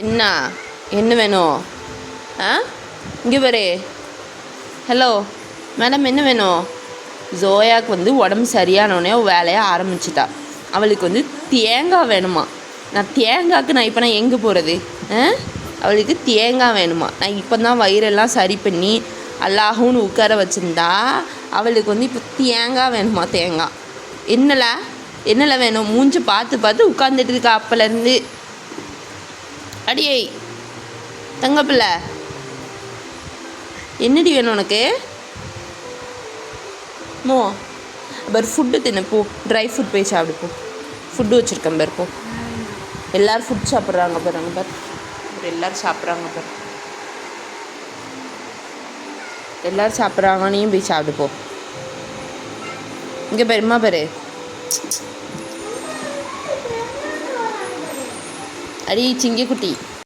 என்ன என்ன வேணும்? ஆ, இங்கே பாரு. ஹலோ மேடம், என்ன வேணும்? ஜோயாவுக்கு உடம்பு சரியானோடனே வேலையை ஆரம்பிச்சிட்டா. அவளுக்கு தேங்காய் வேணுமா? நான் தேங்காய்க்கு இப்போ நான் எங்கே போகிறது? அவளுக்கு தேங்காய் வேணுமா? நான் இப்போ தான் வயிறெல்லாம் சரி பண்ணி அல்லாஹுன்னு உட்கார வச்சுருந்தா அவளுக்கு இப்போ தேங்காய் வேணுமா? தேங்காய் என்னல வேணும்? மூஞ்சி பார்த்து பார்த்து உட்காந்துட்டு இருக்கா அப்போலேருந்து. அடியே தங்கப்பில்லை, என்னடி வேணும் உனக்கு? மோ பர் ஃபுட்டு தின்னு போ. ட்ரை ஃபுட் போய் சாப்பிடு போ. ஃபுட்டு வச்சுருக்கேன் பார் போ. எல்லோரும் ஃபுட் சாப்பிட்றாங்க பாருங்க பார். எல்லோரும் சாப்பிட்றாங்க பார். எல்லோரும் சாப்பிட்றாங்க, நீயும் போய் சாப்பிடு போ. இங்கே பெருமா பாரு. அடி சிங்கக்குட்டி.